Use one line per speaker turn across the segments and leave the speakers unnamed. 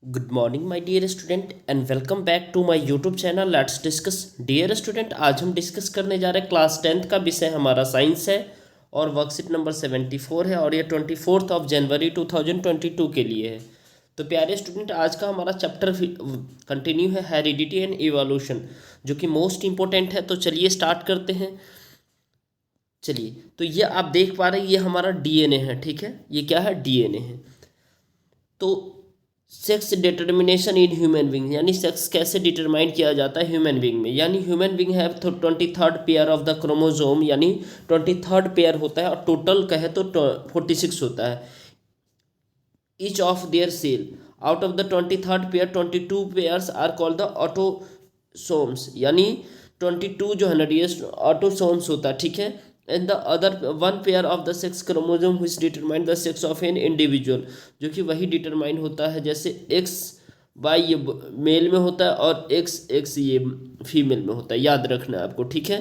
Good morning my dear student and welcome back to my YouTube channel let's discuss. Dear student, आज हम discuss करने जा रहे हैं क्लास 10th का विषय हमारा साइंस है और वर्कशीट नंबर 74 है और ये 24 जनवरी 2022 के लिए है। तो प्यारे स्टूडेंट, आज का हमारा चैप्टर कंटिन्यू है हेरिडिटी एंड इवोल्यूशन, जो कि मोस्ट इंपॉर्टेंट है। तो चलिए स्टार्ट करते हैं। चलिए, तो ये आप देख पा रहे हैं, ये हमारा डीएनए है। ठीक है, ये क्या है? डीएनए है। तो sex determination in human being, यानी सेक्स कैसे डिटरमाइन किया जाता है ह्यूमन बींग में। यानी ह्यूमन बींग है 23rd pair of the chromosome, यानी 23rd पेयर होता है और टोटल कहे तो 46 होता है each of their cell. Out of the 23rd pair 22 pairs are called the autosomes, यानी 22 जो है ना डी ऑटोसोम्स होता है। ठीक है, and the other one pair of the sex chromosome which determine the sex of an individual, जो कि वही डिटरमाइन होता है जैसे एक्स वाई ये मेल में होता है और एक्स एक्स ये फीमेल में होता है। याद रखना है आपको। ठीक है,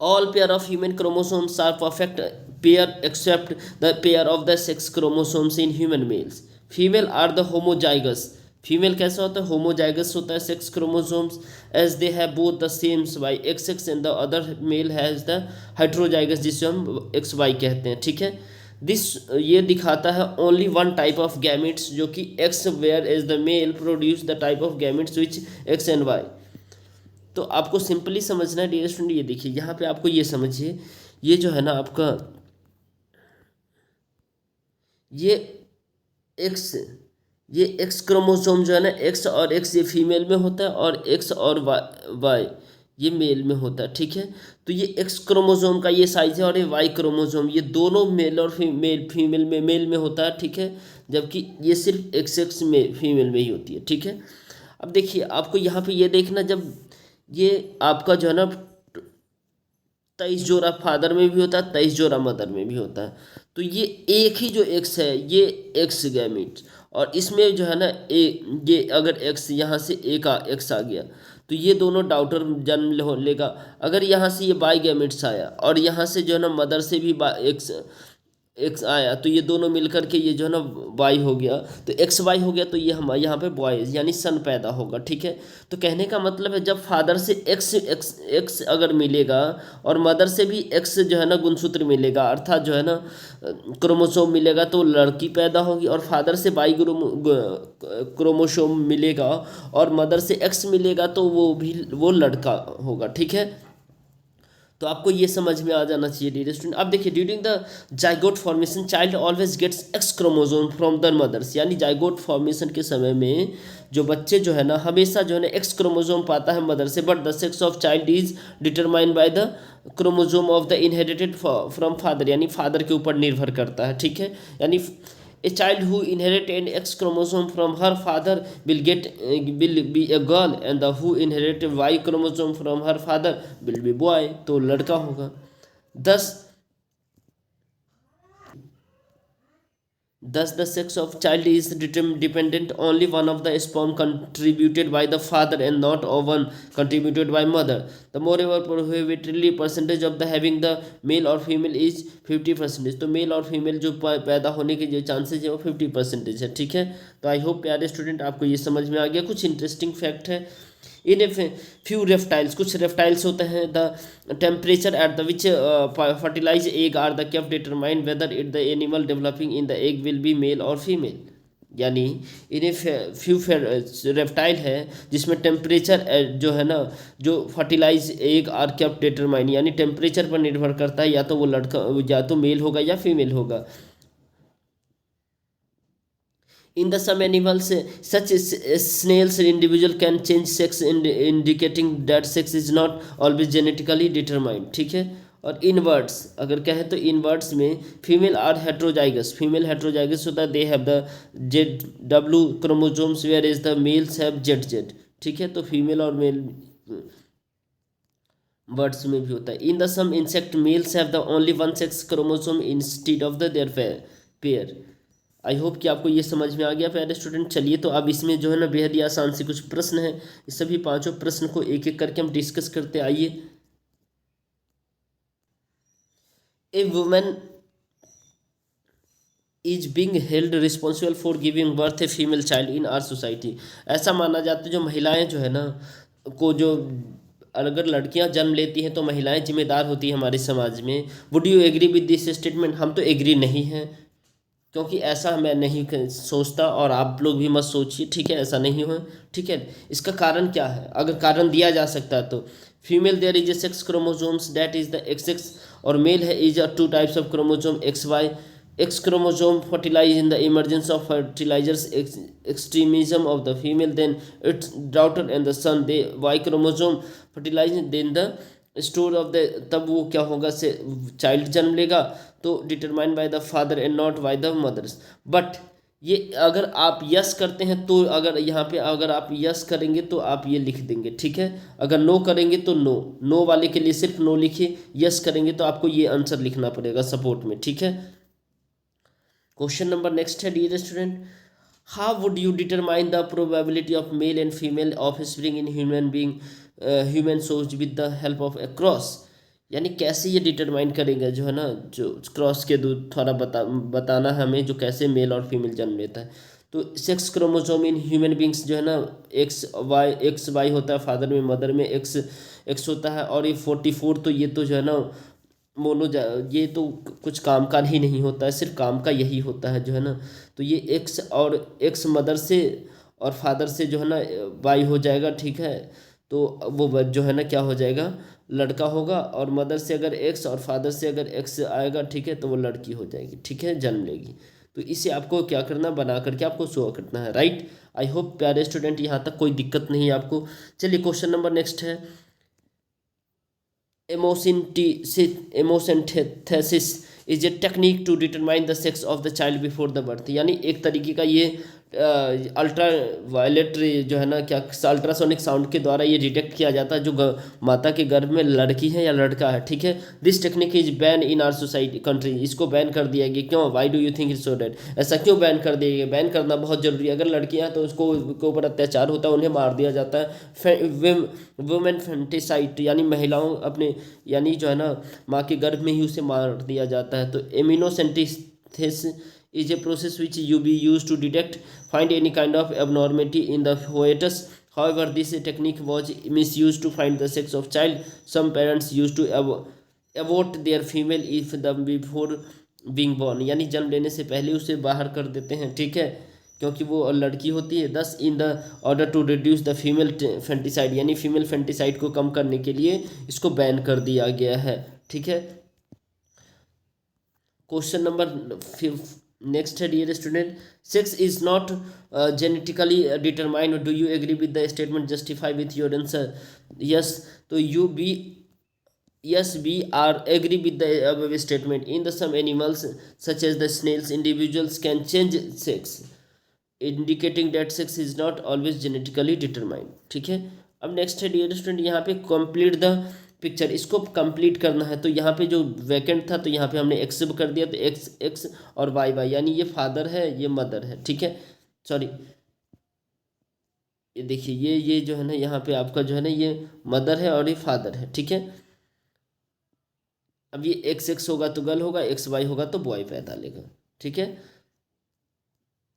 all pair of human chromosomes are perfect pair except the pair of the sex chromosomes in human males. Female are the homozygous. Female कैसा होता है? होमोजाइगस होता है sex chromosomes, as they have both the same Y X X and the other male has the hemizygous, जिसे हम x Y कहते हैं। ठीक है, दिस ये दिखाता है only one type of gametes, जो कि X where is the male produce the type of gametes which X and Y. तो आपको सिंपली समझना है डियर स्टूडेंट। ये देखिए, यहाँ पे आपको ये समझिए, ये जो है ना आपका ये एक्स ये एक्स क्रोमोसोम जो है ना, एक्स और एक्स ये फीमेल में होता है और एक्स और वाई ये मेल में होता है। ठीक है, तो ये एक्स क्रोमोसोम का ये साइज है और ये वाई क्रोमोसोम ये दोनों मेल और फीमेल में मेल में होता है। ठीक है, जबकि ये सिर्फ एक्स एक्स में फीमेल में ही होती है। ठीक है, अब देखिए आपको यहाँ पे ये देखना, जब ये आपका जो है ना 23 जोड़ा फादर में भी होता है, 23 जोड़ा मदर में भी होता है। तो ये एक ही जो एक्स है ये एक्स गैमीट्स, और इसमें जो है ना ये अगर एक्स यहाँ से एक एक्स आ गया तो ये दोनों डॉटर जन्म लेगा। अगर यहाँ से ये बाई गैमेट्स आया और यहाँ से जो है ना मदर से भी एक्स एक्स आया, तो ये दोनों मिलकर के ये जो है ना वाई हो गया, तो एक्स वाई हो गया, तो ये हमारे यहाँ पे बॉयज यानी सन पैदा होगा। ठीक है, तो कहने का मतलब है जब फादर से एक्स एक्स एक्स अगर मिलेगा और मदर से भी एक्स जो है ना गुणसूत्र मिलेगा, अर्थात जो है ना क्रोमोसोम मिलेगा, तो लड़की पैदा होगी। और फादर से बाई क्रोमोसोम मिलेगा और मदर से एक्स मिलेगा, तो वो लड़का होगा। ठीक है, तो आपको ये समझ में आ जाना चाहिए डियर स्टूडेंट। अब देखिए, during the zygote formation child always gets X chromosome from the mothers, यानी जाइगोट फॉर्मेशन के समय में जो बच्चे जो है ना हमेशा जो है ना एक्स क्रोमोसोम पाता है मदर से, but the sex of child is determined by the chromosome of the inherited from father, यानी फादर के ऊपर निर्भर करता है। ठीक है, यानी a child who inherit an X chromosome from her father will be a girl, and the who inherit Y chromosome from her father will be boy, तो लड़का होगा। thus Thus, the sex of child is dependent only one of the sperm contributed by the father and not one contributed by mother. The moreover prohibitory percentage of the having the male or female is 50%. तो mail और female जो पैदा होने के जो chances है वो 50% है। ठीक है, तो आई होप प्यारे स्टूडेंट आपको ये समझ में आ गया। कुछ इंटरेस्टिंग फैक्ट है इन ए फ्यू रेप्टाइल्स, कुछ रेप्टाइल्स होते हैं the temperature at the which fertilize egg are the kept determine whether it the animal developing in the egg will be male और फीमेल। यानी इन ए फ्यू रेप्टाइल है जिसमें temperature जो है ना जो fertilize egg are kept determine, यानी temperature पर निर्भर करता है, या तो वो लड़का या तो मेल होगा या फीमेल होगा। In the some animals, such as snails, individual can change sex, indicating that sex is not always genetically determined. ठीक है, और इनवर्ड्स अगर कहें तो इनवर्ड्स में female are heterozygous, female heterozygous होता है, they have the Z W chromosomes where is the males have Z Z. ठीक है, तो फीमेल और मेल बर्ड्स में भी होता है। In the some insect males have the only one sex chromosome instead of the their pair. I hope कि आपको ये समझ में आ गया प्यारे स्टूडेंट। चलिए, तो अब इसमें जो है ना बेहद ही आसान से कुछ प्रश्न हैं, इस सभी पांचों प्रश्न को एक एक करके हम डिस्कस करते आइए। A women is being held responsible for giving birth a female child in our society. ऐसा माना जाता है जो महिलाएं जो है ना को जो अगर लड़कियां जन्म लेती हैं तो महिलाएं जिम्मेदार होती हैं हमारे समाज में। Would you agree with this statement? हम तो एग्री नहीं हैं, क्योंकि ऐसा मैं नहीं सोचता और आप लोग भी मत सोचिए, ठीक है, ऐसा नहीं हो, ठीक है। इसका कारण क्या है? अगर कारण दिया जा सकता है तो female there is a sex chromosomes that is the X X, और मेल है is a two types of chromosome X Y. X chromosome fertilize in the emergence of fertilizers extremism of the female, then its daughter and the son. They Y chromosome fertilize then the store of the, तब वो क्या होगा से child जन्म लेगा, तो determined by the father and not by the mothers. But ये अगर आप यस करते हैं तो, अगर यहाँ पे अगर आप यस करेंगे तो आप ये लिख देंगे, ठीक है। अगर नो करेंगे तो नो, नो वाले के लिए सिर्फ नो लिखिए, यस करेंगे तो आपको ये आंसर लिखना पड़ेगा सपोर्ट में, ठीक है। क्वेश्चन नंबर नेक्स्ट है dear student, how would you determine the probability of male and female offspring in human being human such with the help of a cross. यानी कैसे ये डिटरमाइन करेंगे जो है ना, जो क्रॉस के दूध थोड़ा बताना है हमें, जो कैसे मेल और फीमेल जन्म लेता है। तो sex chromosome in human beings जो है ना, एक्स वाई होता है फादर में, मदर में एक्स एक्स होता है, और ये 44 तो ये तो जो है ना ये तो कुछ काम का ही नहीं होता है, सिर्फ काम का यही होता है जो है ना। तो ये एक्स और एक्स मदर से और फादर से जो है ना वाई हो जाएगा, ठीक है। तो वो जो है ना क्या हो जाएगा, लड़का होगा, और मदर से अगर एक्स और फादर से अगर एक्स आएगा, ठीक है, तो वो लड़की हो जाएगी, ठीक है, जन्म लेगी। तो इसे आपको क्या करना, बना करके आपको शो करना है, राइट। आई होप प्यारे स्टूडेंट यहाँ तक कोई दिक्कत नहीं है आपको। चलिए क्वेश्चन नंबर नेक्स्ट है, amniocentesis is a technique to determine the sex of the child before the birth. यानी एक तरीके का ये अल्ट्रा वायलेट जो है ना, क्या अल्ट्रासोनिक साउंड के द्वारा ये डिटेक्ट किया जाता है जो माता के गर्भ में लड़की है या लड़का है, ठीक है। This technique is ban in our society country. इसको बैन कर दिया गया, क्यों? Why do you think it's so date? ऐसा क्यों बैन कर दिया गया? बैन करना बहुत जरूरी है। अगर लड़कियां हैं तो उसको के ऊपर अत्याचार होता है, उन्हें मार दिया जाता है। वुमेन फेंटिसाइड यानी महिलाओं अपने यानी जो है ना माँ के गर्भ में ही उसे मार दिया जाता है। तो एमिनोसेंटिस is a process which you be used to detect find any kind of abnormality in the fetus. However, this technique was misused to find the sex of child. Some parents used to abort their female if the before being born, यानी जन्म लेने से पहले उसे बाहर कर देते हैं, ठीक है, क्योंकि वो लड़की होती है। Thus in the order to reduce the female foeticide, यानी फीमेल फेंटिसाइड को कम करने के लिए इसको बैन कर दिया गया है, ठीक है। क्वेश्चन नंबर नेक्स्ट है dear student, sex is not genetically determined, do you agree with the statement, justify with your answer. Yes, तो you be yes we are agree with the above statement. In the some animals such as the snails, individuals can change sex, indicating that sex is not always genetically determined, ठीक है। अब next है dear student, यहाँ पे complete the picture, इसको complete करना है। तो यहाँ पे जो वैकेंट था तो यहाँ पे हमने एक्स कर दिया, तो एक्स एक्स और वाई वाई, यानी ये फादर है ये मदर है, ठीक है। सॉरी, ये देखिए ये जो है ना यहाँ पे आपका जो है ना ये मदर है और ये फादर है, ठीक है। अब ये एक्स एक्स होगा तो गर्ल होगा, एक्स वाई होगा तो बॉय पैदा लेगा, ठीक है।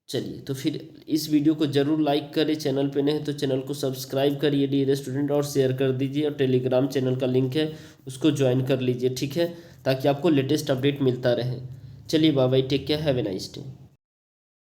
चलिए, तो फिर इस वीडियो को जरूर लाइक करें, चैनल पे नए हैं तो चैनल को सब्सक्राइब करिए डियर स्टूडेंट, और शेयर कर दीजिए, और टेलीग्राम चैनल का लिंक है उसको ज्वाइन कर लीजिए, ठीक है, ताकि आपको लेटेस्ट अपडेट मिलता रहे। चलिए bye bye, take care, have a nice day.